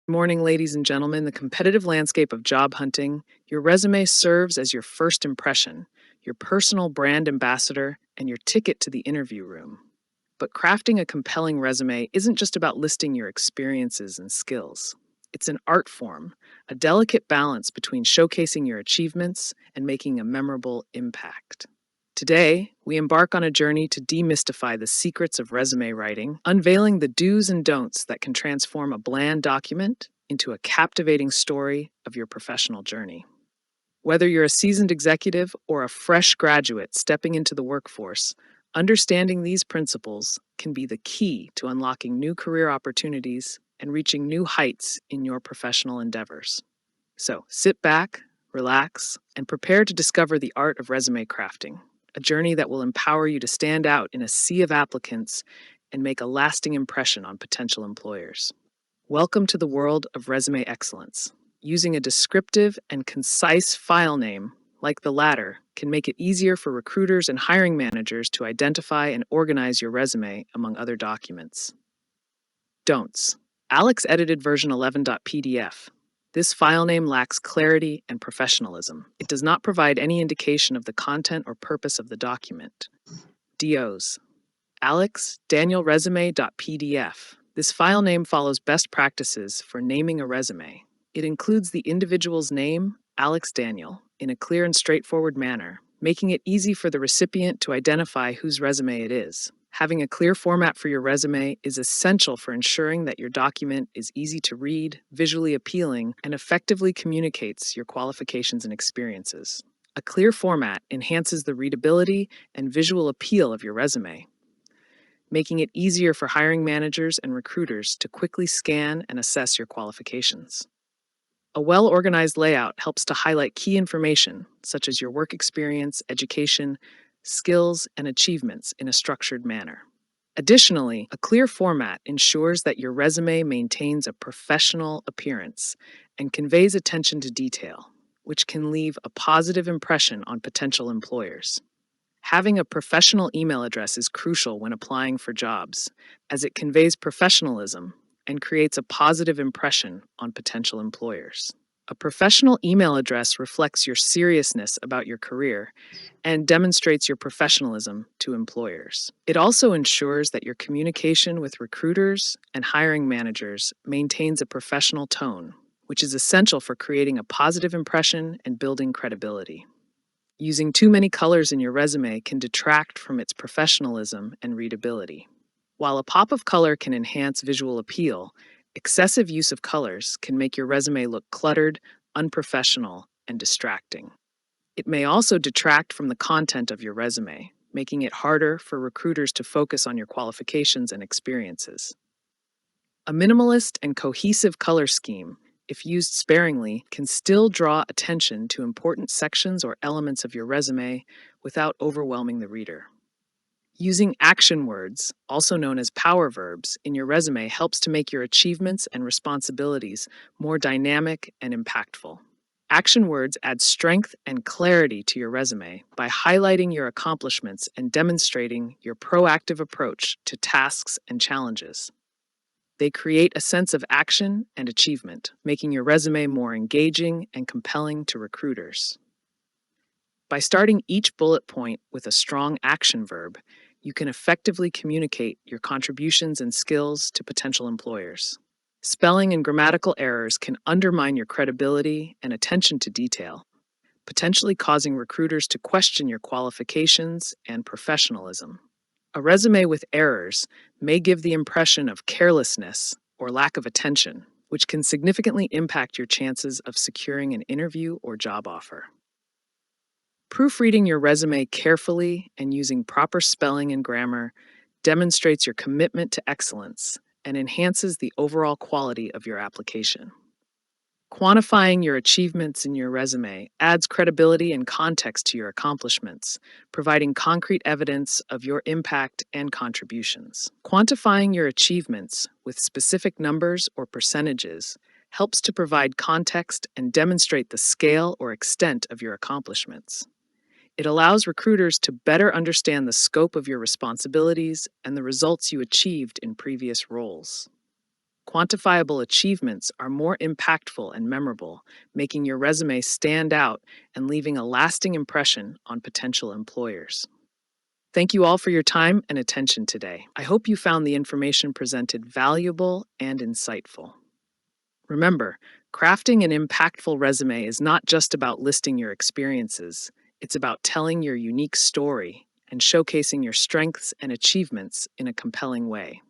Morning, ladies and gentlemen. The competitive landscape of job hunting, your resume serves as your first impression, your personal brand ambassador, and your ticket to the interview room. But crafting a compelling resume isn't just about listing your experiences and skills. It's an art form, a delicate balance between showcasing your achievements and making a memorable impact. Today, we embark on a journey to demystify the secrets of resume writing, unveiling the do's and don'ts that can transform a bland document into a captivating story of your professional journey. Whether you're a seasoned executive or a fresh graduate stepping into the workforce, understanding these principles can be the key to unlocking new career opportunities and reaching new heights in your professional endeavors. So sit back, relax, and prepare to discover the art of resume crafting, a journey that will empower you to stand out in a sea of applicants and make a lasting impression on potential employers. Welcome to the world of resume excellence. Using a descriptive and concise file name, like the latter, can make it easier for recruiters and hiring managers to identify and organize your resume among other documents. Don'ts. Alex edited version 11.pdf. This file name lacks clarity and professionalism. It does not provide any indication of the content or purpose of the document. DOs. Alex Daniel resume.pdf. This file name follows best practices for naming a resume. It includes the individual's name, Alex Daniel, in a clear and straightforward manner, making it easy for the recipient to identify whose resume it is. Having a clear format for your resume is essential for ensuring that your document is easy to read, visually appealing, and effectively communicates your qualifications and experiences. A clear format enhances the readability and visual appeal of your resume, making it easier for hiring managers and recruiters to quickly scan and assess your qualifications. A well-organized layout helps to highlight key information, such as your work experience, education, skills, and achievements in a structured manner. Additionally, a clear format ensures that your resume maintains a professional appearance and conveys attention to detail, which can leave a positive impression on potential employers. Having a professional email address is crucial when applying for jobs, as it conveys professionalism and creates a positive impression on potential employers. A professional email address reflects your seriousness about your career and demonstrates your professionalism to employers. It also ensures that your communication with recruiters and hiring managers maintains a professional tone, which is essential for creating a positive impression and building credibility. Using too many colors in your resume can detract from its professionalism and readability. While a pop of color can enhance visual appeal, excessive use of colors can make your resume look cluttered, unprofessional, and distracting. It may also detract from the content of your resume, making it harder for recruiters to focus on your qualifications and experiences. A minimalist and cohesive color scheme, if used sparingly, can still draw attention to important sections or elements of your resume without overwhelming the reader. Using action words, also known as power verbs, in your resume helps to make your achievements and responsibilities more dynamic and impactful. Action words add strength and clarity to your resume by highlighting your accomplishments and demonstrating your proactive approach to tasks and challenges. They create a sense of action and achievement, making your resume more engaging and compelling to recruiters. By starting each bullet point with a strong action verb, you can effectively communicate your contributions and skills to potential employers. Spelling and grammatical errors can undermine your credibility and attention to detail, potentially causing recruiters to question your qualifications and professionalism. A resume with errors may give the impression of carelessness or lack of attention, which can significantly impact your chances of securing an interview or job offer. Proofreading your resume carefully and using proper spelling and grammar demonstrates your commitment to excellence and enhances the overall quality of your application. Quantifying your achievements in your resume adds credibility and context to your accomplishments, providing concrete evidence of your impact and contributions. Quantifying your achievements with specific numbers or percentages helps to provide context and demonstrate the scale or extent of your accomplishments. It allows recruiters to better understand the scope of your responsibilities and the results you achieved in previous roles. Quantifiable achievements are more impactful and memorable, making your resume stand out and leaving a lasting impression on potential employers. Thank you all for your time and attention today. I hope you found the information presented valuable and insightful. Remember, crafting an impactful resume is not just about listing your experiences, it's about telling your unique story and showcasing your strengths and achievements in a compelling way.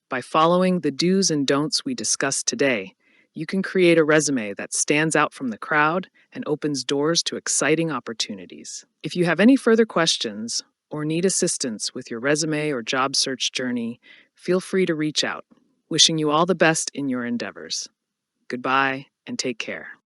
By following the do's and don'ts we discussed today, you can create a resume that stands out from the crowd and opens doors to exciting opportunities. If you have any further questions or need assistance with your resume or job search journey, feel free to reach out. Wishing you all the best in your endeavors. Goodbye and take care.